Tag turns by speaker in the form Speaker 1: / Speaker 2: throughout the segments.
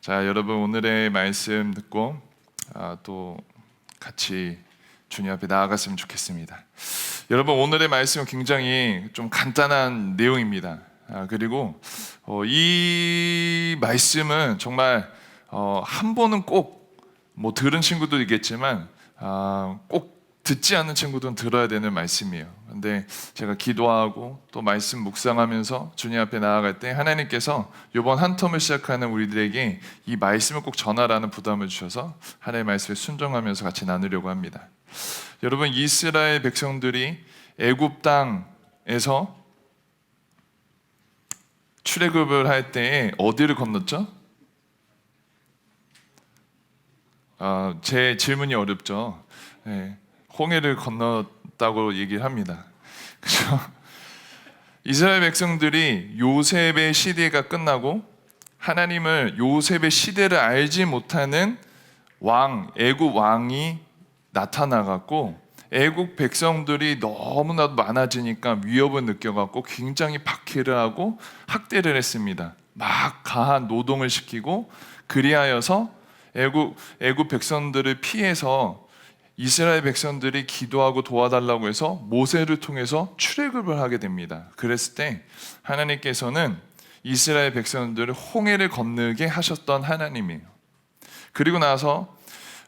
Speaker 1: 자, 여러분 오늘의 말씀 듣고 또 같이 주님 앞에 나아갔으면 좋겠습니다. 여러분 오늘의 말씀은 굉장히 좀 간단한 내용입니다. 그리고 이 말씀은 정말 한 번은 꼭 뭐 들은 친구도 있겠지만 꼭 듣지 않는 친구들은 들어야 되는 말씀이에요. 근데 제가 기도하고 또 말씀 묵상하면서 주님 앞에 나아갈 때 하나님께서 이번 한 텀을 시작하는 우리들에게 이 말씀을 꼭 전하라는 부담을 주셔서 하나님의 말씀에 순종하면서 같이 나누려고 합니다. 여러분, 이스라엘 백성들이 애굽 땅에서 출애굽을 할 때에 어디를 건넜죠? 제 질문이 어렵죠. 네. 홍해를 건넜다고 얘기를 합니다. 그렇죠? 이스라엘 백성들이 요셉의 시대가 끝나고 하나님을 요셉의 시대를 알지 못하는 애굽 왕이 나타나갖고 애굽 백성들이 너무나도 많아지니까 위협을 느껴갖고 굉장히 박해를 하고 학대를 했습니다. 막 가한 노동을 시키고 그리하여서 애굽 백성들을 피해서 이스라엘 백성들이 기도하고 도와달라고 해서 모세를 통해서 출애굽을 하게 됩니다. 그랬을 때 하나님께서는 이스라엘 백성들을 홍해를 건너게 하셨던 하나님이에요. 그리고 나서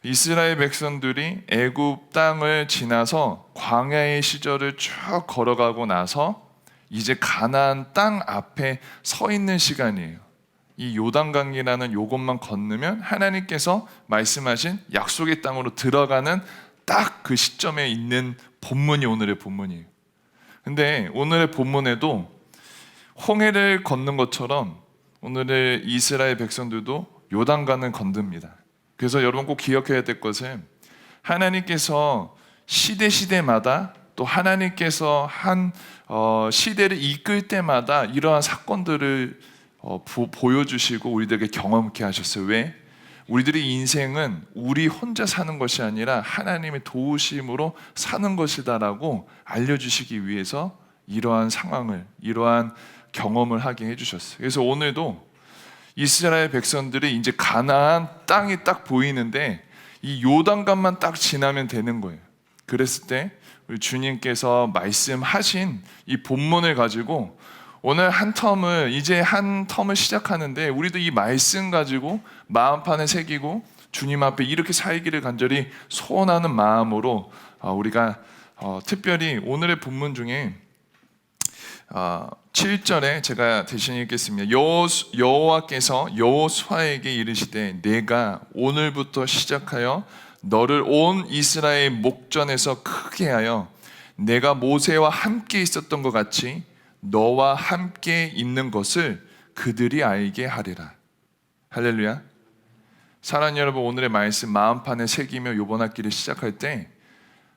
Speaker 1: 이스라엘 백성들이 애굽 땅을 지나서 광야의 시절을 쭉 걸어가고 나서 이제 가나안 땅 앞에 서 있는 시간이에요. 이 요단강이라는 요것만 건너면 하나님께서 말씀하신 약속의 땅으로 들어가는 딱 그 시점에 있는 본문이 오늘의 본문이에요. 근데 오늘의 본문에도 홍해를 건넌 것처럼 오늘의 이스라엘 백성들도 요단강을 건듭니다. 그래서 여러분 꼭 기억해야 될 것은 하나님께서 시대마다 또 하나님께서 한 시대를 이끌 때마다 이러한 사건들을 보여주시고 우리들에게 경험케 하셨어요. 왜? 우리들의 인생은 우리 혼자 사는 것이 아니라 하나님의 도우심으로 사는 것이다라고 알려주시기 위해서 이러한 상황을, 이러한 경험을 하게 해주셨어요. 그래서 오늘도 이스라엘 백성들이 이제 가나안 땅이 딱 보이는데 이 요단강만 딱 지나면 되는 거예요. 그랬을 때 우리 주님께서 말씀하신 이 본문을 가지고 오늘 이제 한 텀을 시작하는데 우리도 이 말씀 가지고 마음판에 새기고 주님 앞에 이렇게 살기를 간절히 소원하는 마음으로 우리가 특별히 오늘의 본문 중에 7절에 제가 대신 읽겠습니다. 여호와께서 여호수아에게 이르시되 내가 오늘부터 시작하여 너를 온 이스라엘 목전에서 크게 하여 내가 모세와 함께 있었던 것 같이 너와 함께 있는 것을 그들이 알게 하리라. 할렐루야. 사랑하는 여러분, 오늘의 말씀 마음판에 새기며 이번 학기를 시작할 때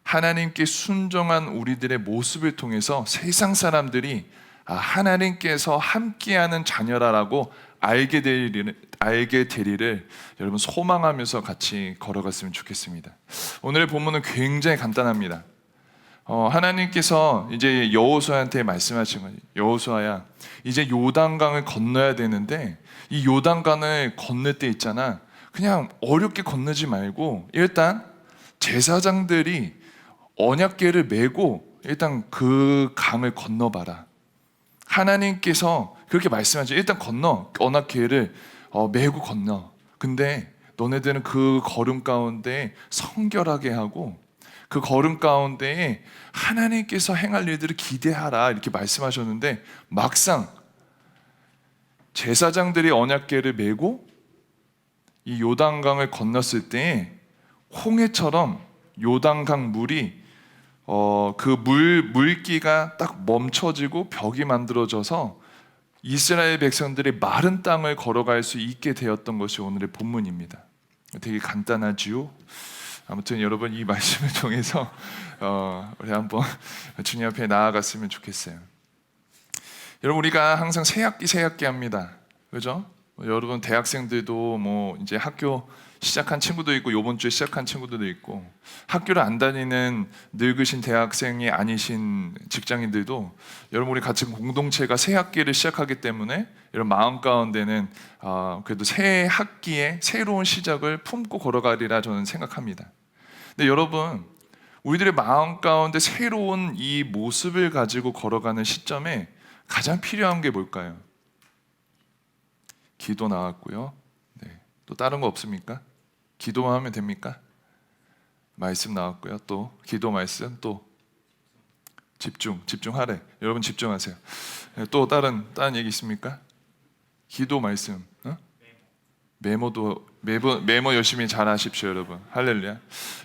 Speaker 1: 하나님께 순종한 우리들의 모습을 통해서 세상 사람들이 하나님께서 함께하는 자녀라라고 알게 되리를 여러분 소망하면서 같이 걸어갔으면 좋겠습니다. 오늘의 본문은 굉장히 간단합니다. 하나님께서 이제 여호수아한테 말씀하신 거예요. 여호수아야, 이제 요단강을 건너야 되는데 이 요단강을 건널 때 있잖아, 그냥 어렵게 건너지 말고 일단 제사장들이 언약궤를 메고 일단 그 강을 건너봐라. 하나님께서 그렇게 말씀하죠. 일단 건너, 언약궤를 메고 건너. 근데 너네들은 그 걸음 가운데 성결하게 하고 그 걸음 가운데에 하나님께서 행할 일들을 기대하라 이렇게 말씀하셨는데 막상 제사장들이 언약궤를 메고 이 요단강을 건넜을 때 홍해처럼 요단강 물이 그 물기가 딱 멈춰지고 벽이 만들어져서 이스라엘 백성들이 마른 땅을 걸어갈 수 있게 되었던 것이 오늘의 본문입니다. 되게 간단하지요? 아무튼 여러분 이 말씀을 통해서 우리 한번 주님 앞에 나아갔으면 좋겠어요. 여러분 우리가 항상 새 학기 합니다. 그죠? 여러분 대학생들도 뭐 이제 학교 시작한 친구도 있고 요번 주에 시작한 친구들도 있고, 학교를 안 다니는 늙으신 대학생이 아니신 직장인들도 여러분 우리 같은 공동체가 새 학기를 시작하기 때문에 이런 마음 가운데는 그래도 새 학기에 새로운 시작을 품고 걸어가리라 저는 생각합니다. 근데 여러분, 우리들의 마음 가운데 새로운 이 모습을 가지고 걸어가는 시점에 가장 필요한 게 뭘까요? 기도 나왔고요. 네. 또 다른 거 없습니까? 기도만 하면 됩니까? 말씀 나왔고요. 또 기도, 말씀, 또 집중하래. 여러분 집중하세요. 네. 또 다른 얘기 있습니까? 기도, 말씀, 메모 열심히 잘 하십시오, 여러분. 할렐루야.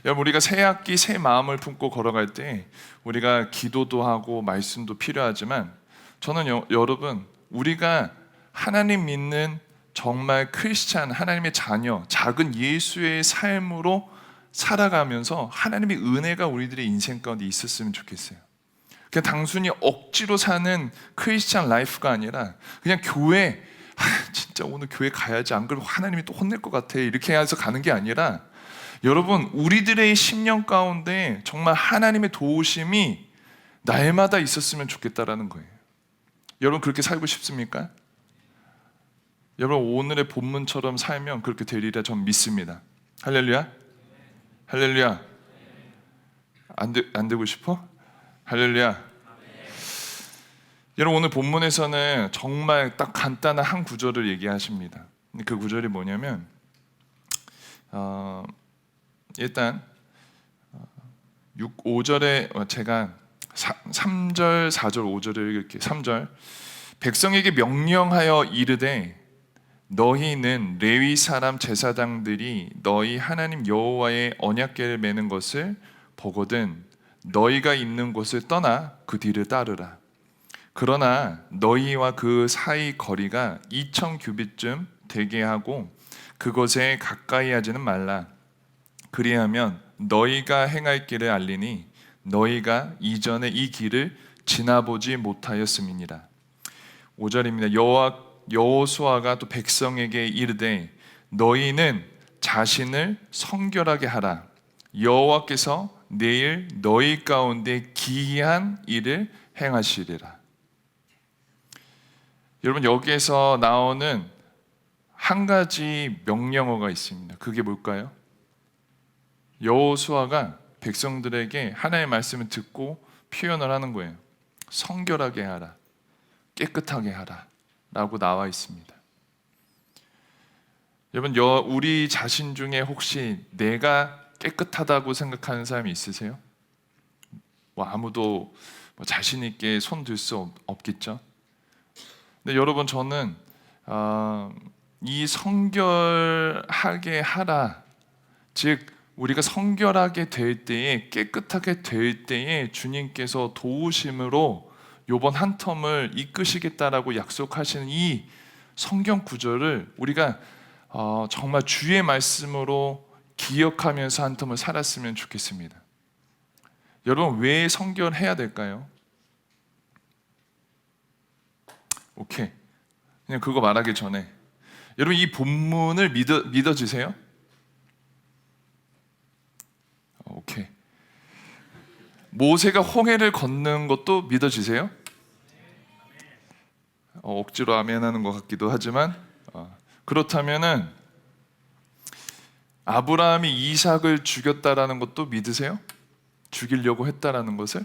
Speaker 1: 여러분, 우리가 새 학기 새 마음을 품고 걸어갈 때 우리가 기도도 하고 말씀도 필요하지만, 저는 여러분, 우리가 하나님 믿는 정말 크리스찬, 하나님의 자녀, 작은 예수의 삶으로 살아가면서 하나님의 은혜가 우리들의 인생 가운데 있었으면 좋겠어요. 그냥 단순히 억지로 사는 크리스찬 라이프가 아니라 그냥 교회, 진짜 오늘 교회 가야지, 안 그러면 하나님이 또 혼낼 것 같아, 이렇게 해서 가는 게 아니라, 여러분 우리들의 심령 가운데 정말 하나님의 도우심이 날마다 있었으면 좋겠다라는 거예요. 여러분 그렇게 살고 싶습니까? 여러분 오늘의 본문처럼 살면 그렇게 되리라 전 믿습니다. 할렐루야. 할렐루야. 안 되고 싶어? 할렐루야. 여러분 오늘 본문에서는 정말 딱 간단한 한 구절을 얘기하십니다. 그 구절이 뭐냐면 일단 5절에 제가 3절, 4절, 5절을 이렇게 3절, 백성에게 명령하여 이르되 너희는 레위 사람 제사장들이 너희 하나님 여호와의 언약궤를 매는 것을 보거든 너희가 있는 곳을 떠나 그 뒤를 따르라. 그러나 너희와 그 사이 거리가 2000규빗쯤 되게 하고 그것에 가까이 하지는 말라. 그리하면 너희가 행할 길을 알리니 너희가 이전에 이 길을 지나보지 못하였음이니라. 5절입니다. 여호수아가 또 백성에게 이르되 너희는 자신을 성결하게 하라. 여호와께서 내일 너희 가운데 기이한 일을 행하시리라. 여러분 여기에서 나오는 한 가지 명령어가 있습니다. 그게 뭘까요? 여호수아가 백성들에게 하나님의 말씀을 듣고 표현을 하는 거예요. 성결하게 하라, 깨끗하게 하라 라고 나와 있습니다. 여러분 우리 자신 중에 혹시 내가 깨끗하다고 생각하는 사람이 있으세요? 아무도 자신 있게 손 들 수 없겠죠. 근데 여러분 저는 이 성결하게 하라, 즉 우리가 성결하게 될 때에, 깨끗하게 될 때에 주님께서 도우심으로 요번 한 텀을 이끄시겠다라고 약속하시는 이 성경 구절을 우리가 정말 주의 말씀으로 기억하면서 한 텀을 살았으면 좋겠습니다. 여러분 왜 성결해야 될까요? 오케이, 그냥 그거 말하기 전에 여러분 이 본문을 믿어지세요? 오케이. 모세가 홍해를 건넌 것도 믿어지세요? 억지로 아멘하는 것 같기도 하지만 그렇다면은 아브라함이 이삭을 죽였다라는 것도 믿으세요? 죽이려고 했다라는 것을?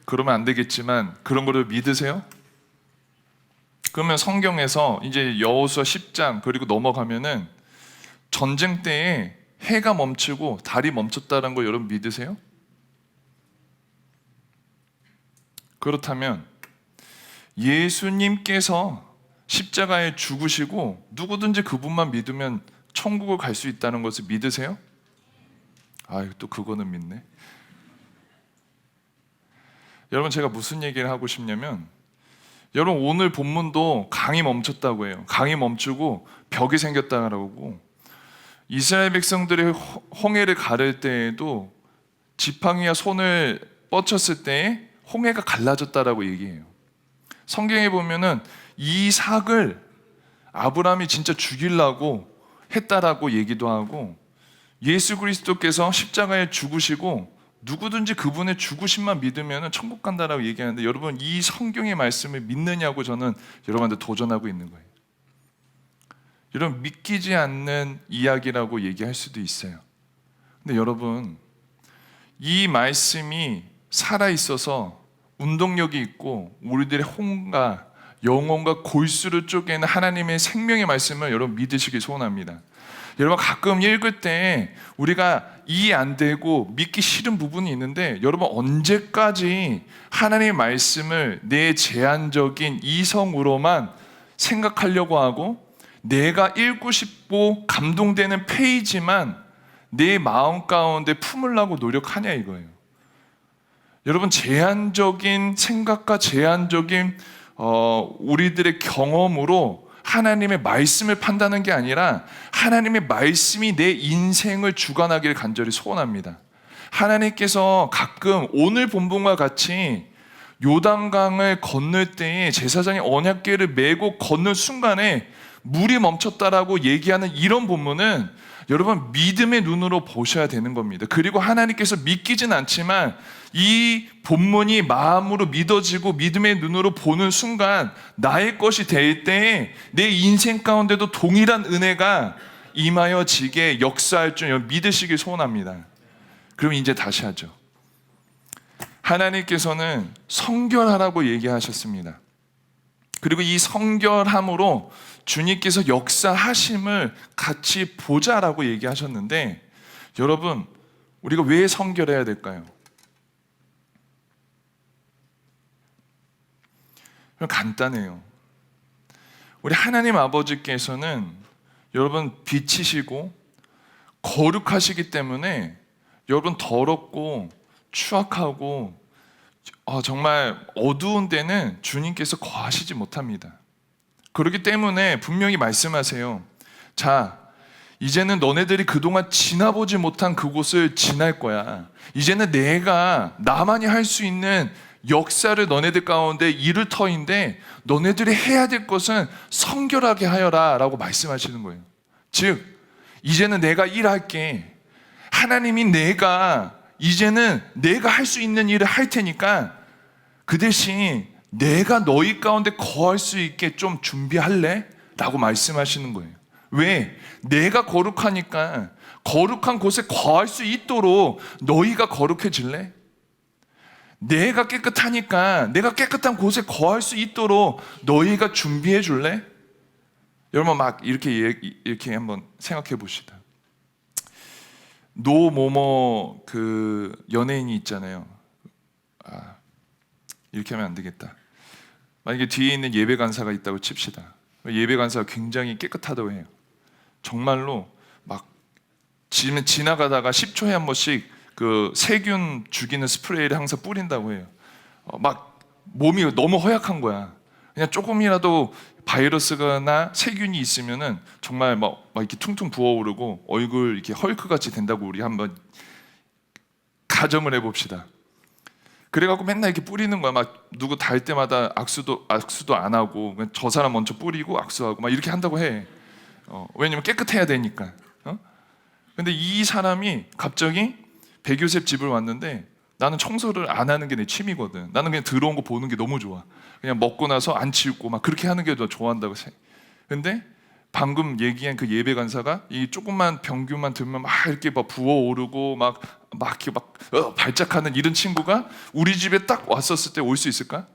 Speaker 1: 그러면 안 되겠지만 그런 거를 믿으세요? 그러면 성경에서 이제 여호수아 10장 그리고 넘어가면은 전쟁 때에 해가 멈추고 달이 멈췄다는 거 여러분 믿으세요? 그렇다면 예수님께서 십자가에 죽으시고 누구든지 그분만 믿으면 천국을 갈 수 있다는 것을 믿으세요? 또 그거는 믿네. 여러분 제가 무슨 얘기를 하고 싶냐면, 여러분 오늘 본문도 강이 멈췄다고 해요. 강이 멈추고 벽이 생겼다고. 이스라엘 백성들이 홍해를 가를 때에도 지팡이와 손을 뻗쳤을 때에 홍해가 갈라졌다라고 얘기해요. 성경에 보면은 이삭을 아브라함이 진짜 죽이려고 했다라고 얘기도 하고, 예수 그리스도께서 십자가에 죽으시고 누구든지 그분의 죽으심만 믿으면 천국 간다라고 얘기하는데, 여러분 이 성경의 말씀을 믿느냐고 저는 여러분한테 도전하고 있는 거예요. 여러분 믿기지 않는 이야기라고 얘기할 수도 있어요. 근데 여러분 이 말씀이 살아있어서 운동력이 있고 우리들의 혼과 영혼과 골수를 쪼개는 하나님의 생명의 말씀을 여러분 믿으시길 소원합니다. 여러분 가끔 읽을 때 우리가 이해 안 되고 믿기 싫은 부분이 있는데, 여러분 언제까지 하나님의 말씀을 내 제한적인 이성으로만 생각하려고 하고 내가 읽고 싶고 감동되는 페이지만 내 마음 가운데 품으려고 노력하냐 이거예요. 여러분 제한적인 생각과 제한적인 우리들의 경험으로 하나님의 말씀을 판다는 게 아니라 하나님의 말씀이 내 인생을 주관하기를 간절히 소원합니다. 하나님께서 가끔 오늘 본문과 같이 요단강을 건널 때에 제사장이 언약궤를 메고 건널 순간에 물이 멈췄다라고 얘기하는 이런 본문은 여러분 믿음의 눈으로 보셔야 되는 겁니다. 그리고 하나님께서 믿기진 않지만 이 본문이 마음으로 믿어지고 믿음의 눈으로 보는 순간 나의 것이 될 때에 내 인생 가운데도 동일한 은혜가 임하여지게 역사할 줄 믿으시길 소원합니다. 그럼 이제 다시 하죠. 하나님께서는 성결하라고 얘기하셨습니다. 그리고 이 성결함으로 주님께서 역사하심을 같이 보자라고 얘기하셨는데, 여러분 우리가 왜 성결해야 될까요? 간단해요. 우리 하나님 아버지께서는 여러분 빛이시고 거룩하시기 때문에 여러분 더럽고 추악하고 정말 어두운 데는 주님께서 거하시지 못합니다. 그렇기 때문에 분명히 말씀하세요. 자, 이제는 너네들이 그동안 지나보지 못한 그곳을 지날 거야. 이제는 내가 나만이 할 수 있는 역사를 너네들 가운데 이룰 터인데, 너네들이 해야 될 것은 성결하게 하여라 라고 말씀하시는 거예요. 즉 이제는 내가 일할게. 하나님이 이제는 내가 할 수 있는 일을 할 테니까 그 대신 내가 너희 가운데 거할 수 있게 좀 준비할래? 라고 말씀하시는 거예요. 왜? 내가 거룩하니까 거룩한 곳에 거할 수 있도록 너희가 거룩해질래? 내가 깨끗하니까 내가 깨끗한 곳에 거할 수 있도록 너희가 준비해 줄래? 여러분 막 이렇게 한번 생각해 봅시다. 노모모 그 연예인이 있잖아요. 이렇게 하면 안 되겠다. 만약에 뒤에 있는 예배 간사가 있다고 칩시다. 예배 간사가 굉장히 깨끗하다고 해요. 정말로 막 지나가다가 10초에 한 번씩 그 세균 죽이는 스프레이를 항상 뿌린다고 해요. 막 몸이 너무 허약한 거야. 그냥 조금이라도 바이러스나 세균이 있으면은 정말 막 이렇게 퉁퉁 부어오르고 얼굴 이렇게 헐크같이 된다고 우리 한번 가정을 해봅시다. 그래갖고 맨날 이렇게 뿌리는 거야. 막 누구 달 때마다 악수도 안 하고 그냥 저 사람 먼저 뿌리고 악수하고 막 이렇게 한다고 해. 왜냐면 깨끗해야 되니까. 근데 이 사람이 갑자기 백요셉 집을 왔는데, 나는 청소를 안 하는 게 내 취미거든. 나는 그냥 들어온 거 보는 게 너무 좋아. 그냥 먹고 나서 안 치우고 막 그렇게 하는 게 더 좋아한다고 해. 근데 방금 얘기한 그 예배 간사가 이 조금만 병균만 들면 막 이렇게 막 부어오르고 막 이렇게 발작하는 이런 친구가 우리 집에 딱 왔었을 때 올 수 있을까?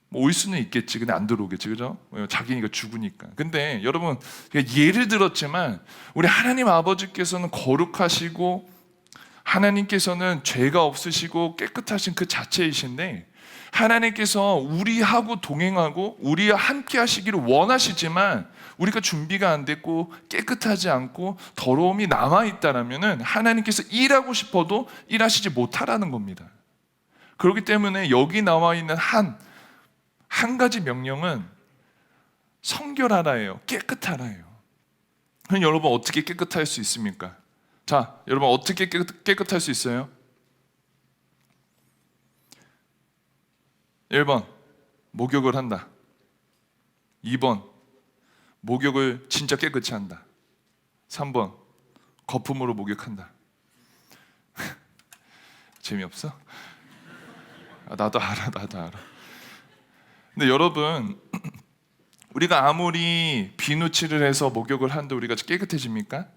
Speaker 1: 뭐 올 수는 있겠지. 근데 안 들어오겠지, 그죠? 자기니까 죽으니까. 근데 여러분 예를 들었지만 우리 하나님 아버지께서는 거룩하시고 하나님께서는 죄가 없으시고 깨끗하신 그 자체이신데, 하나님께서 우리하고 동행하고 우리와 함께 하시기를 원하시지만 우리가 준비가 안 됐고 깨끗하지 않고 더러움이 남아있다라면 하나님께서 일하고 싶어도 일하시지 못하라는 겁니다. 그렇기 때문에 여기 나와 있는 한 가지 명령은 성결하라예요. 깨끗하라예요. 그럼 여러분 어떻게 깨끗할 수 있습니까? 자, 여러분 어떻게 깨끗할 수 있어요? 1번, 목욕을 한다. 2번, 목욕을 진짜 깨끗이 한다. 3번, 거품으로 목욕한다. 재미없어? 나도 알아. 근데 여러분, 우리가 아무리 비누칠을 해서 목욕을 한들 우리가 깨끗해집니까?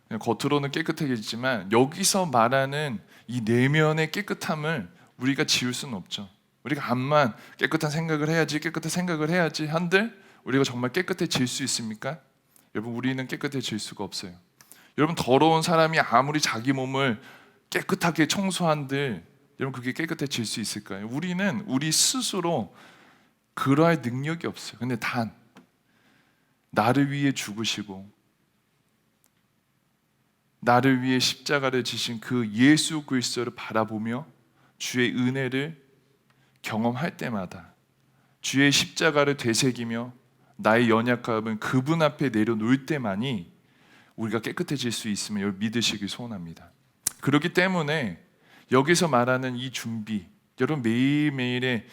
Speaker 1: 그냥 겉으로는 깨끗해지지만 여기서 말하는 이 내면의 깨끗함을 우리가 지울 수는 없죠. 우리가 암만 깨끗한 생각을 해야지 한들 우리가 정말 깨끗해질 수 있습니까? 여러분, 우리는 깨끗해질 수가 없어요. 여러분, 더러운 사람이 아무리 자기 몸을 깨끗하게 청소한들 여러분, 그게 깨끗해질 수 있을까요? 우리는 우리 스스로 그러할 능력이 없어요. 근데 단 나를 위해 죽으시고 나를 위해 십자가를 지신 그 예수 그리스도를 바라보며 주의 은혜를 경험할 때마다, 주의 십자가를 되새기며 나의 연약함은 그분 앞에 내려놓을 때만이 우리가 깨끗해질 수 있음을 여러분 믿으시길 소원합니다. 그렇기 때문에 여기서 말하는 이 준비, 여러분 매일매일의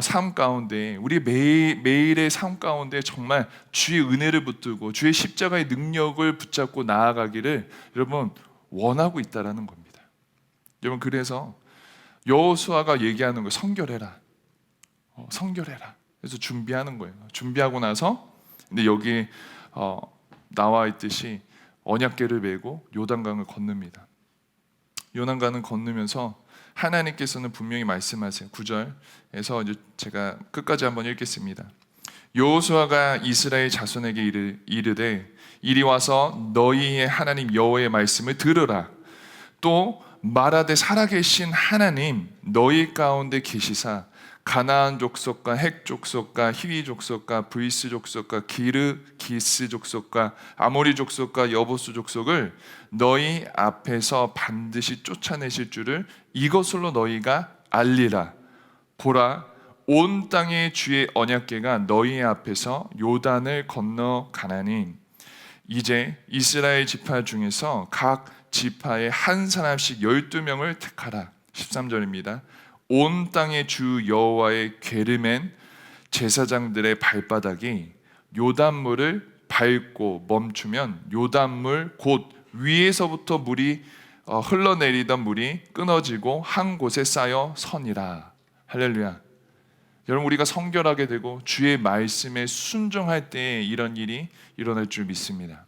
Speaker 1: 삶 가운데, 우리 매일의 삶 가운데 정말 주의 은혜를 붙들고 주의 십자가의 능력을 붙잡고 나아가기를 여러분 원하고 있다라는 겁니다. 여러분, 그래서 여호수아가 얘기하는 거 성결해라. 성결해라. 그래서 준비하는 거예요. 준비하고 나서 근데 여기 나와 있듯이 언약궤를 메고 요단강을 건넙니다. 요단강을 건너면서 하나님께서는 분명히 말씀하세요. 9절에서 이제 제가 끝까지 한번 읽겠습니다. 여호수아가 이스라엘 자손에게 이르되 이리 와서 너희의 하나님 여호와의 말씀을 들으라. 또 말하되 살아계신 하나님 너희 가운데 계시사 가나안 족속과 헷 족속과 히위 족속과 브리스 족속과 기스 족속과 아모리 족속과 여보스 족속을 너희 앞에서 반드시 쫓아내실 줄을 이것으로 너희가 알리라. 보라, 온 땅의 주의 언약궤가 너희 앞에서 요단을 건너 가나니 이제 이스라엘 지파 중에서 각 지파에 한 사람씩 12명을 택하라. 13절입니다. 온 땅의 주 여호와의 궤를 맨 제사장들의 발바닥이 요단물을 밟고 멈추면 요단물 곧 위에서부터 물이 흘러내리던 물이 끊어지고 한 곳에 쌓여 서니라. 할렐루야. 여러분, 우리가 성결하게 되고 주의 말씀에 순종할 때에 이런 일이 일어날 줄 믿습니다.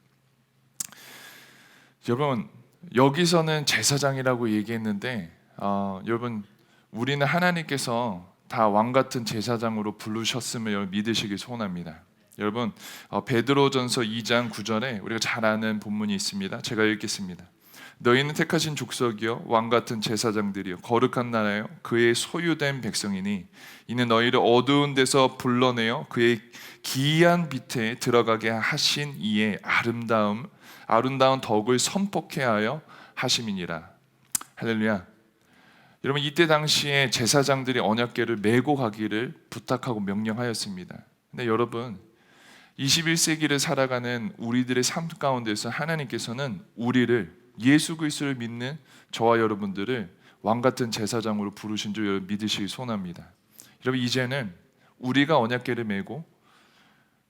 Speaker 1: 여러분, 여기서는 제사장이라고 얘기했는데 여러분, 우리는 하나님께서 다 왕같은 제사장으로 부르셨음을 믿으시길 소원합니다. 여러분, 베드로전서 2장 9절에 우리가 잘 아는 본문이 있습니다. 제가 읽겠습니다. 너희는 택하신 족속이요 왕같은 제사장들이요 거룩한 나라요 그의 소유된 백성이니 이는 너희를 어두운 데서 불러내어 그의 기이한 빛에 들어가게 하신 이의 아름다운 덕을 선포케 하여 하심이니라. 할렐루야. 여러분, 이때 당시에 제사장들이 언약궤를 메고 가기를 부탁하고 명령하였습니다. 근데 여러분, 21세기를 살아가는 우리들의 삶 가운데서 하나님께서는 우리를, 예수 그리스도를 믿는 저와 여러분들을 왕같은 제사장으로 부르신 줄 여러분 믿으시기 소원합니다. 여러분, 이제는 우리가 언약궤를 메고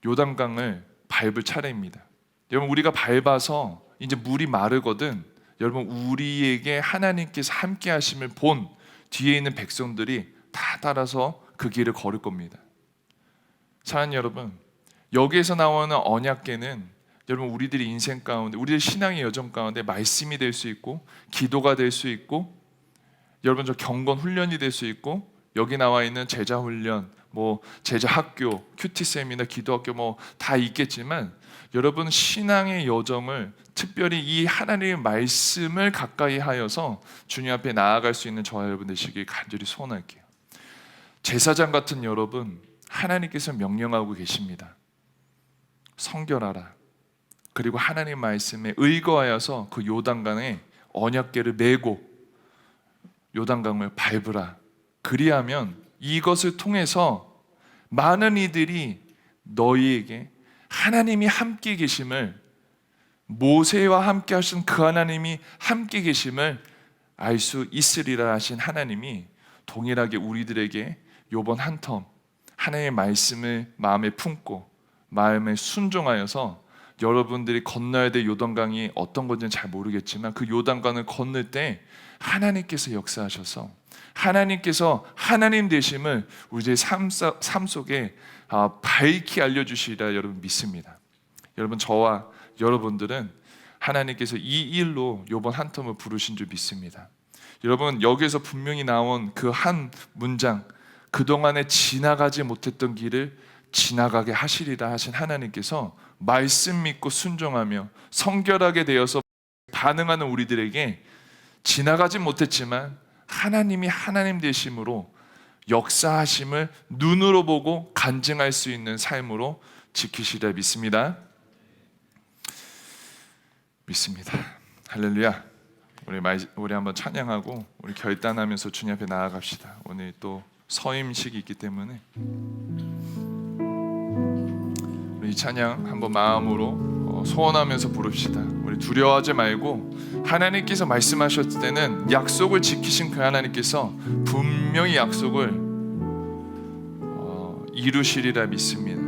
Speaker 1: 요단강을 밟을 차례입니다. 여러분, 우리가 밟아서 이제 물이 마르거든 여러분, 우리에게 하나님께서 함께 하심을 본 뒤에 있는 백성들이 다 따라서 그 길을 걸을 겁니다. 사랑하는 여러분, 여기에서 나오는 언약궤는 여러분 우리들의 인생 가운데, 우리의 신앙의 여정 가운데 말씀이 될 수 있고 기도가 될 수 있고 여러분 저 경건 훈련이 될 수 있고 여기 나와 있는 제자 훈련, 뭐 제자 학교, 큐티 세미나, 기도학교 뭐 다 있겠지만 여러분 신앙의 여정을 특별히 이 하나님의 말씀을 가까이 하여서 주님 앞에 나아갈 수 있는 저와 여러분 되시길 간절히 소원할게요. 제사장 같은 여러분, 하나님께서 명령하고 계십니다. 성결하라. 그리고 하나님 말씀에 의거하여서 그 요단강에 언약궤를 메고 요단강을 밟으라. 그리하면 이것을 통해서 많은 이들이 너희에게 하나님이 함께 계심을, 모세와 함께 하신 그 하나님이 함께 계심을 알 수 있으리라 하신 하나님이 동일하게 우리들에게 요번 한 텀 하나님의 말씀을 마음에 품고 마음에 순종하여서 여러분들이 건너야 될 요단강이 어떤 건지는 잘 모르겠지만 그 요단강을 건널 때 하나님께서 역사하셔서 하나님께서 하나님 되심을 우리의 삶 속에 밝히 알려주시리라 여러분 믿습니다. 여러분, 저와 여러분들은 하나님께서 이 일로 요번 한 텀을 부르신 줄 믿습니다. 여러분, 여기에서 분명히 나온 그 한 문장, 그동안에 지나가지 못했던 길을 지나가게 하시리라 하신 하나님께서 말씀 믿고 순종하며 성결하게 되어서 반응하는 우리들에게 지나가지 못했지만 하나님이 하나님 되심으로 역사하심을 눈으로 보고 간증할 수 있는 삶으로 지키시리라 믿습니다. 할렐루야. 우리 한번 찬양하고 우리 결단하면서 주님 앞에 나아갑시다. 오늘 또 서임식이 있기 때문에 우리 이 찬양 한번 마음으로 소원하면서 부릅시다. 우리 두려워하지 말고 하나님께서 말씀하셨을 때는 약속을 지키신 그 하나님께서 분명히 약속을 이루시리라 믿습니다.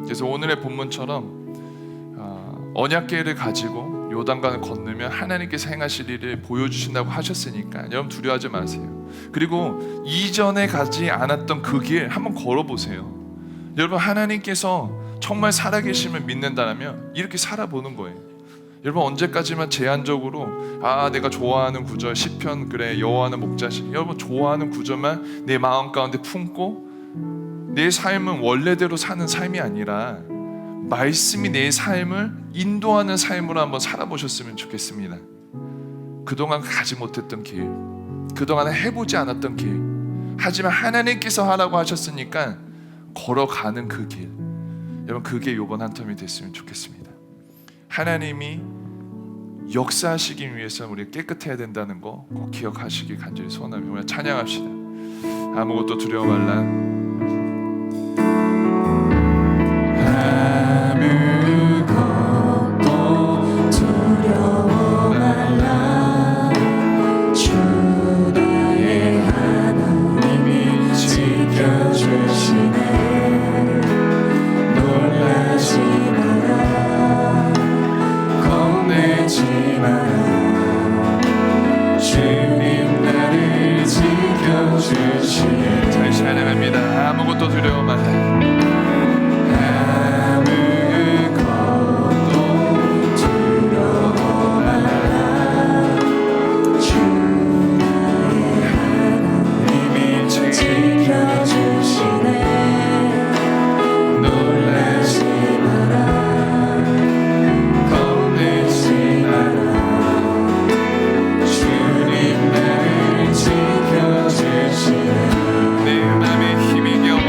Speaker 1: 그래서 오늘의 본문처럼 언약궤를 가지고 요단강을 건너면 하나님께서 행하실 일을 보여주신다고 하셨으니까 여러분 두려워하지 마세요. 그리고 이전에 가지 않았던 그 길 한번 걸어보세요. 여러분, 하나님께서 정말 살아계심을 믿는다면 이렇게 살아보는 거예요. 여러분, 언제까지만 제한적으로 내가 좋아하는 구절 시편, 그래 여호와는 목자시, 여러분 좋아하는 구절만 내 마음 가운데 품고 내 삶은 원래대로 사는 삶이 아니라 말씀이 내 삶을 인도하는 삶으로 한번 살아보셨으면 좋겠습니다. 그동안 가지 못했던 길, 그동안 해보지 않았던 길, 하지만 하나님께서 하라고 하셨으니까 걸어가는 그 길, 여러분 그게 이번 한 텀이 됐으면 좋겠습니다. 하나님이 역사하시기 위해서 우리 깨끗해야 된다는 거 꼭 기억하시길 간절히 소원하며 우리 찬양합시다. 아무것도 두려워 말라. 잘 찬양합니다. 아무것도 두려워 말라. 내 맘에 힘이 겨워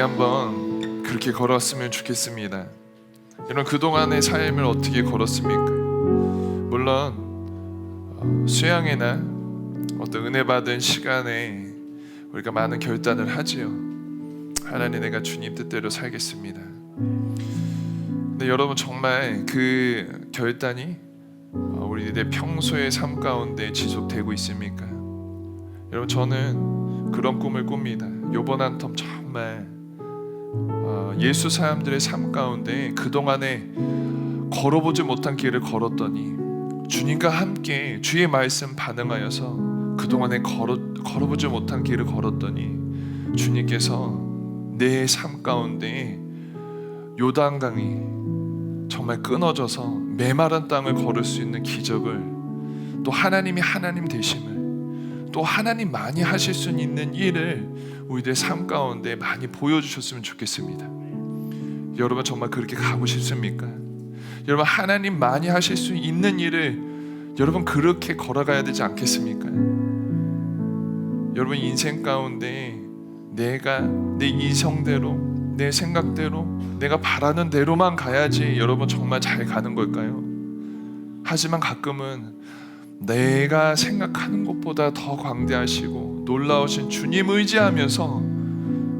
Speaker 1: 한번 그렇게 걸었으면 좋겠습니다. 여러분, 그동안의 삶을 어떻게 걸었습니까? 물론 수양회나 어떤 은혜 받은 시간에 우리가 많은 결단을 하지요. 하나님, 내가 주님 뜻대로 살겠습니다. 근데 여러분, 정말 그 결단이 우리들의 평소의 삶 가운데 지속되고 있습니까? 여러분, 저는 그런 꿈을 꿉니다. 요번 한 텀 정말 예수 사람들의 삶 가운데 그동안에 걸어보지 못한 길을 걸었더니 주님과 함께 주의 말씀 반응하여서 그동안에 걸어보지 못한 길을 걸었더니 주님께서 내 삶 가운데 요단강이 정말 끊어져서 메마른 땅을 걸을 수 있는 기적을, 또 하나님이 하나님 되심을, 또 하나님 많이 하실 수 있는 일을 우리들의 삶 가운데 많이 보여주셨으면 좋겠습니다. 여러분, 정말 그렇게 가고 싶습니까? 여러분, 하나님 많이 하실 수 있는 일을 여러분 그렇게 걸어가야 되지 않겠습니까? 여러분, 인생 가운데 내가 내 이성대로, 내 생각대로, 내가 바라는 대로만 가야지 여러분 정말 잘 가는 걸까요? 하지만 가끔은 내가 생각하는 것보다 더 광대하시고 놀라우신 주님 의지하면서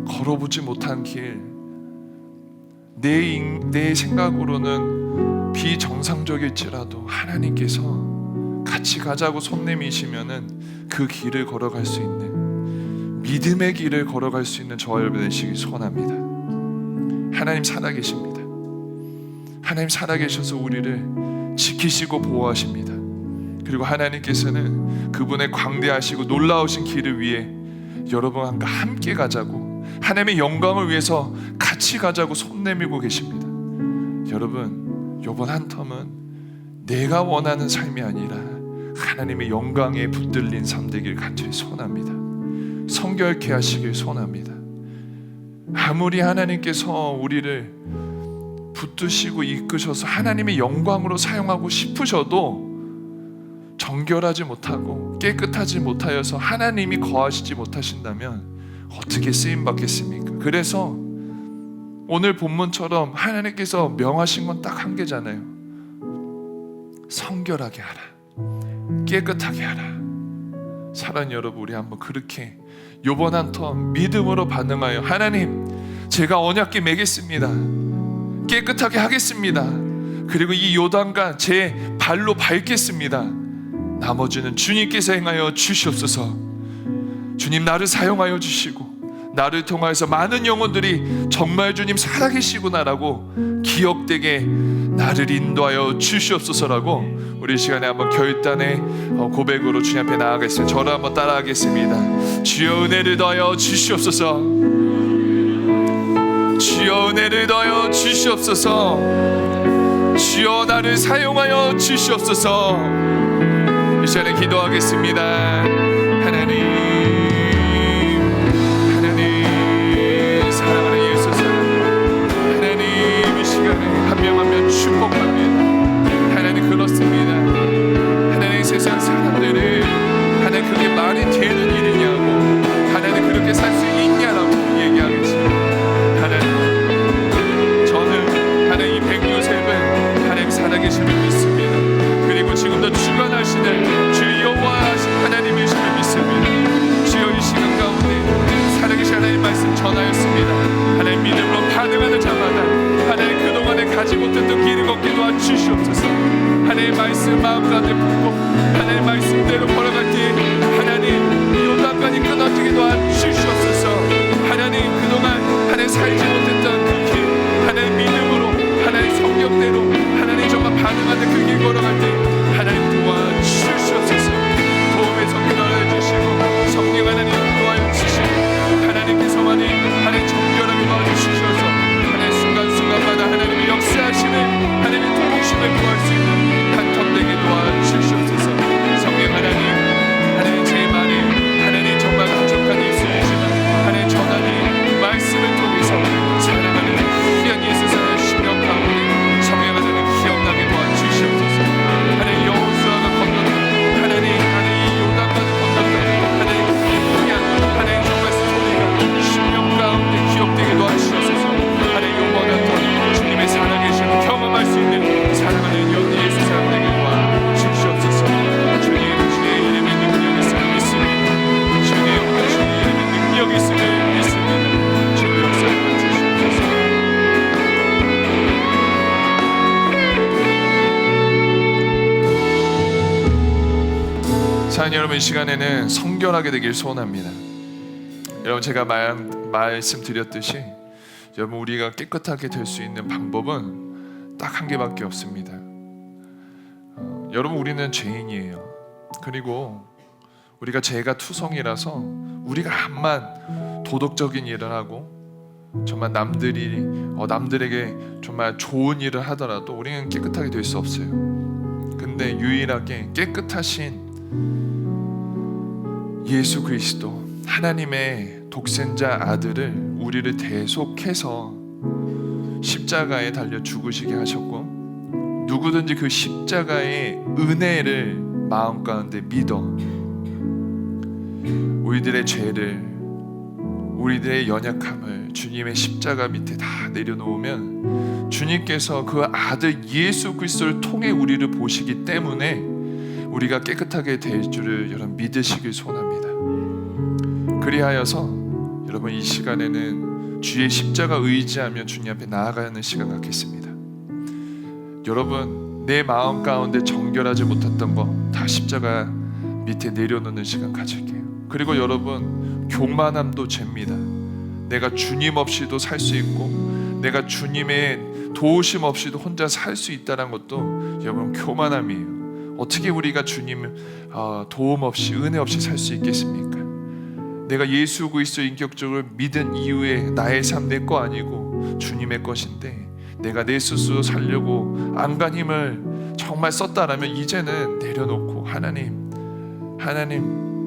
Speaker 1: 걸어보지 못한 길, 내 생각으로는 비정상적일지라도 하나님께서 같이 가자고 손 내미시면은 그 길을 걸어갈 수 있는, 믿음의 길을 걸어갈 수 있는 저와 여러분 되시기 소원합니다. 하나님 살아계십니다. 하나님 살아계셔서 우리를 지키시고 보호하십니다. 그리고 하나님께서는 그분의 광대하시고 놀라우신 길을 위해 여러분과 함께 가자고, 하나님의 영광을 위해서 같이 가자고 손 내밀고 계십니다. 여러분, 이번 한 텀은 내가 원하는 삶이 아니라 하나님의 영광에 붙들린 삶 되길 간절히 소원합니다. 성결케 하시길 소원합니다. 아무리 하나님께서 우리를 붙드시고 이끄셔서 하나님의 영광으로 사용하고 싶으셔도 정결하지 못하고 깨끗하지 못하여서 하나님이 거하시지 못하신다면 어떻게 쓰임 받겠습니까? 그래서 오늘 본문처럼 하나님께서 명하신 건 딱 한 개잖아요. 성결하게 하라, 깨끗하게 하라. 사랑하는 여러분, 우리 한번 그렇게 요번 한 텀 믿음으로 반응하여 하나님, 제가 언약궤 매겠습니다. 깨끗하게 하겠습니다. 그리고 이 요단강 제 발로 밟겠습니다. 나머지는 주님께서 행하여 주시옵소서. 주님, 나를 사용하여 주시고 나를 통하여서 많은 영혼들이 정말 주님 살아계시구나라고 기억되게 나를 인도하여 주시옵소서라고 우리 시간에 한번 결단의 고백으로 주님 앞에 나아가겠습니다. 저를 한번 따라하겠습니다. 주여, 은혜를 더하여 주시옵소서. 주여, 은혜를 더하여 주시옵소서. 주여, 나를 사용하여 주시옵소서. 이 시간에 기도하겠습니다. 하나님, 사랑하는 예수 사랑, 하나님, 이 시간에 한 명 한 명 축복합니다. 하나님, 그렇습니다. 하나님, 세상 사람들을 하나님 그게 말이 되는 일이냐고, 하나님 그렇게 살 수 있냐라고 얘기하겠습니다. 하나님, 저는 하나님 이 백요셉은 하나님 살아계심을 믿습니다. 그리고 지금도 주관하시는 주 여호와 하나님이심을 믿습니다. 주여, 이 시간 가운데 살아계신 하나님 말씀 전하였습니다. 하나님, 믿음으로 반응하는 자마다 하나님 그동안에 가지 못했던 길을 걷게 도와주시옵소서. 하나님 말씀 마음 가운데 품고 하나님 말씀대로 걸어갈 때 하나님 요단강이 끊어지게 도와주시옵소서. 하나님, 그동안 하나님 살지 못했던 그 길, 하나님 믿음으로, 하나님 성경대로 하나님 정말 반응하는 그 길 걸어갈 때 하나님 도와주시옵소서. 도움의 성령 알아주시고 성령 하나님 도와주시고 하나님께서만이 하나님 정결하게 도와주시셔서 하나님 순간순간마다 하나님의 역사하심을, 하나님의 도우심을 구할 수 있는 한 텀 되게 도와주시옵소서. 성령 하나님, 하나님 제 말에 하나님 정말 부족한 일수이지만 하나님 전하는 말씀을 통해서 사랑하는 귀한 예수 사랑의 심령 가운데 성령 하나님 기억나게 도와주시옵소서. 사랑하는 여러분, 이 시간에는 성결하게 되길 소원합니다. 여러분, 제가 말씀드렸듯이 여러분, 우리가 깨끗하게 될 수 있는 방법은 딱 한 개밖에 없습니다. 여러분, 우리는 죄인이에요. 그리고 우리가 죄가 투성이라서 우리가 암만 도덕적인 일을 하고 정말 남들에게 정말 좋은 일을 하더라도 우리는 깨끗하게 될 수 없어요. 근데 유일하게 깨끗하신 예수 그리스도, 하나님의 독생자 아들을 우리를 대속해서 십자가에 달려 죽으시게 하셨고, 누구든지 그 십자가의 은혜를 마음 가운데 믿어 우리들의 죄를, 우리들의 연약함을 주님의 십자가 밑에 다 내려놓으면 주님께서 그 아들 예수 그리스도를 통해 우리를 보시기 때문에 우리가 깨끗하게 될 줄을 여러분 믿으시길 소원합니다. 그리하여서 여러분, 이 시간에는 주의 십자가 의지하며 주님 앞에 나아가야 하는 시간 갖겠습니다. 여러분, 내 마음 가운데 정결하지 못했던 거 다 십자가 밑에 내려놓는 시간 가질게요. 그리고 여러분, 교만함도 죄입니다. 내가 주님 없이도 살 수 있고 내가 주님의 도우심 없이도 혼자 살 수 있다는 것도 여러분 교만함이에요. 어떻게 우리가 주님 도움 없이, 은혜 없이 살 수 있겠습니까? 내가 예수 그리스도 인격적으로 믿은 이후에 나의 삶 내 거 아니고 주님의 것인데 내가 내 스스로 살려고 안간 힘을 정말 썼다라면 이제는 내려놓고 하나님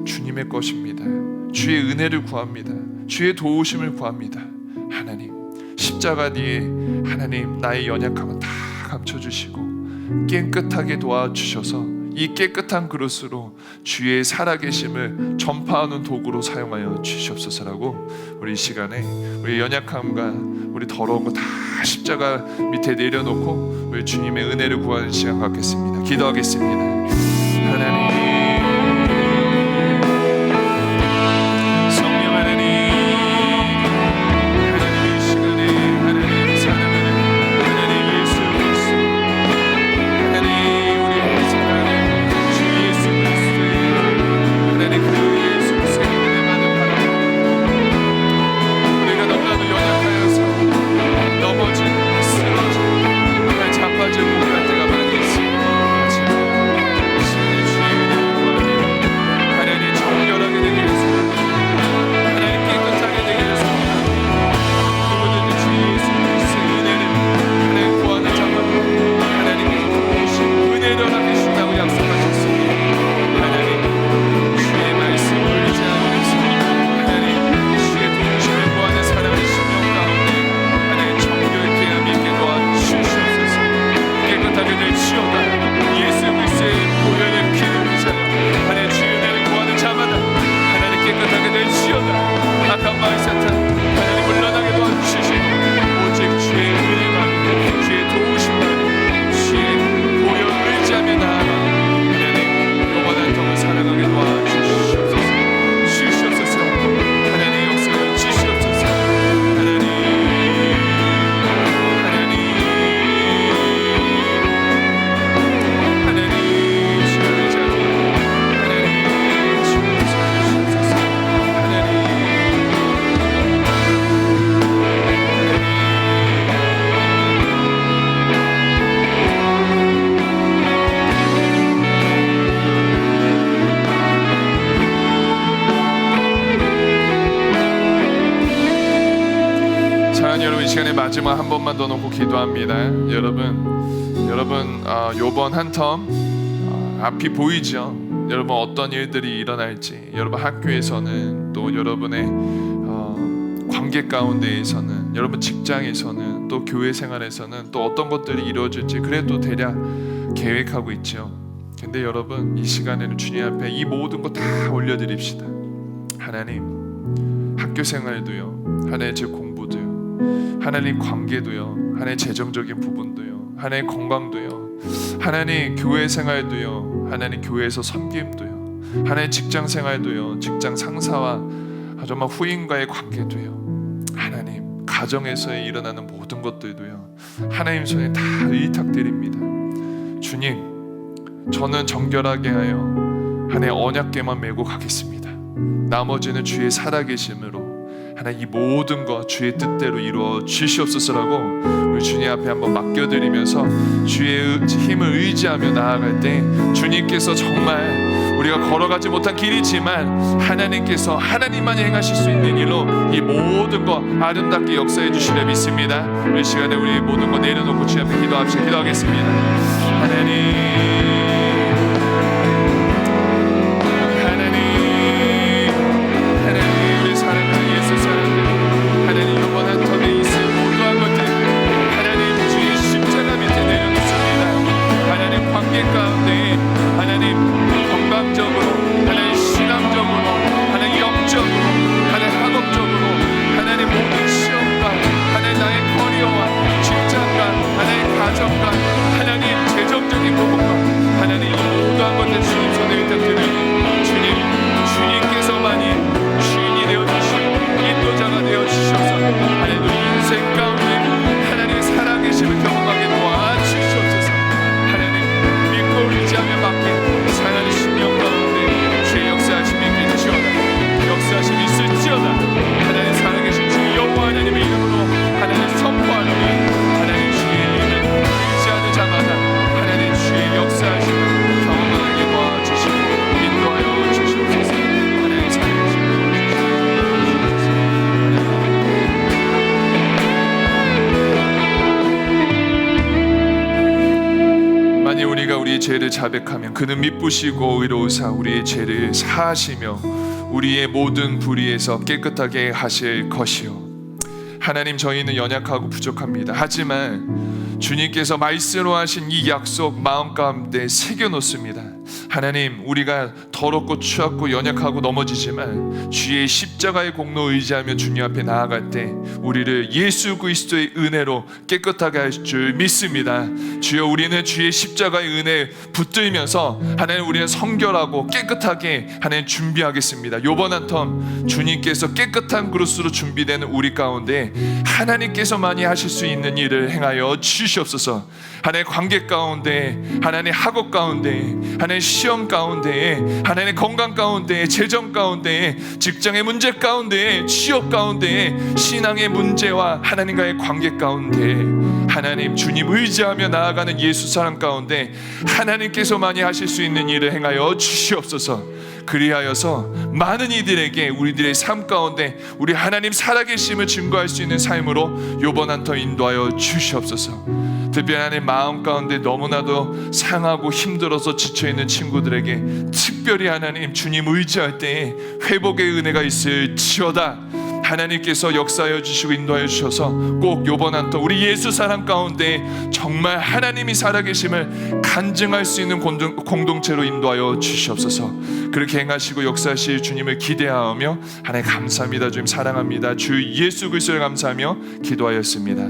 Speaker 1: 주님의 것입니다. 주의 은혜를 구합니다. 주의 도우심을 구합니다. 하나님, 십자가 뒤에 하나님 나의 연약함은 다 감춰주시고 깨끗하게 도와주셔서 이 깨끗한 그릇으로 주의 살아계심을 전파하는 도구로 사용하여 주시옵소서라고, 우리 이 시간에 우리 연약함과 우리 더러운 거 다 십자가 밑에 내려놓고 우리 주님의 은혜를 구하는 시간 갖겠습니다. 기도하겠습니다. 하나님, 마지막 한 번만 더 놓고 기도합니다. 여러분 요번 한 텀 앞이 보이죠? 여러분, 어떤 일들이 일어날지, 여러분 학교에서는, 또 여러분의 관계 가운데에서는, 여러분 직장에서는, 또 교회 생활에서는 또 어떤 것들이 이루어질지 그래도 대략 계획하고 있죠. 근데 여러분, 이 시간에는 주님 앞에 이 모든 거 다 올려드립시다. 하나님, 학교 생활도요, 하나의 제 공부도요, 하나님 관계도요, 하나의 재정적인 부분도요, 하나의 건강도요, 하나님 교회 생활도요, 하나님 교회에서 섬김도요, 하나의 직장 생활도요, 직장 상사와 정말 후임과의 관계도요, 하나님 가정에서 일어나는 모든 것들도요, 하나님 손에 다 의탁드립니다. 주님, 저는 정결하게 하여 하나님 언약궤만 메고 가겠습니다. 나머지는 주의 살아계심으로 하나님 이 모든 것 주의 뜻대로 이루어 주시옵소서라고 우리 주님 앞에 한번 맡겨드리면서 주의 힘을 의지하며 나아갈 때 주님께서 정말 우리가 걸어가지 못한 길이지만 하나님께서 하나님만이 행하실 수 있는 일로 이 모든 것 아름답게 역사해 주시려 믿습니다. 우리 시간에 우리 모든 것 내려놓고 주님 앞에 기도하겠습니다. 하나님 우리 사랑하는 예수 사랑들 하나님 이번 한 텀에 있을 모두한 것들 하나님 주의 십자가 밑에 내려놓습니다. 하나님 관계 가운데 하나님 건강적으로 하나님 신앙적으로 하나님 영적으로 하나님 학업적으로 하나님 모든 시험과 하나님 나의 커리어와 직장과 하나님 가정과 하나님 재정적인 부분과 하나님 이 모두한 것들 주님 손에 위탁드리니 주님께서만이 주인이 되어주시고 인도자가 되어주셔서 하나님 인생 가운데 하나님의 살아계심을 경험하게 도와주시옵소서. 하나님 믿고 의지하며 맡긴 사랑하는 신령 가운데 주의 역사하심이 있을지어다. 역사하심이 있을지어다. 하나님 살아계신 주 여호와 하나님의 이름으로 하나님 선포하노니 하나님 주의 이름을 의지하는 자마다 하나님 주의 역사하심을 경험하게 도와주시고 인도하여 주시옵소서. 하나님 살아계심을 만일 우리가 우리의 죄를 자백하면 그는 미쁘시고 의로우사 우리의 죄를 사하시며 우리의 모든 불의에서 깨끗하게 하실 것이요. 하나님 저희는 연약하고 부족합니다. 하지만 주님께서 말씀으로 하신 이 약속 마음 가운데 새겨놓습니다. 하나님 우리가 더럽고 추악고 연약하고 넘어지지만 주의 십자가의 공로 의지하며 주님 앞에 나아갈 때 우리를 예수 그리스도의 은혜로 깨끗하게 할 줄 믿습니다. 주여 우리는 주의 십자가의 은혜에 붙들면서 하나님 우리는 성결하고 깨끗하게 하나님 준비하겠습니다. 요번 한 텀 주님께서 깨끗한 그릇으로 준비되는 우리 가운데 하나님께서만이 하실 수 있는 일을 행하여 주시옵소서. 하나님 관계 가운데 하나님 학업 가운데 하나님 시험 가운데 하나님의 건강 가운데 재정 가운데 직장의 문제 가운데 취업 가운데 신앙의 문제와 하나님과의 관계 가운데 하나님 주님 의지하며 나아가는 예수 사람 가운데 하나님께서만이 하실 수 있는 일을 행하여 주시옵소서. 그리하여서 많은 이들에게 우리들의 삶 가운데 우리 하나님 살아계심을 증거할 수 있는 삶으로 요번 한 터 인도하여 주시옵소서. 특별히 하나님 마음 가운데 너무나도 상하고 힘들어서 지쳐있는 친구들에게 특별히 하나님 주님 의지할 때에 회복의 은혜가 있을지어다. 하나님께서 역사하여 주시고 인도하여 주셔서 꼭 요번 한 터 우리 예수 사람 가운데 정말 하나님이 살아계심을 간증할 수 있는 공동체로 인도하여 주시옵소서. 그렇게 행하시고 역사하실 주님을 기대하며 하나님 감사합니다. 주님 사랑합니다. 주 예수 그리스도를 감사하며 기도하였습니다.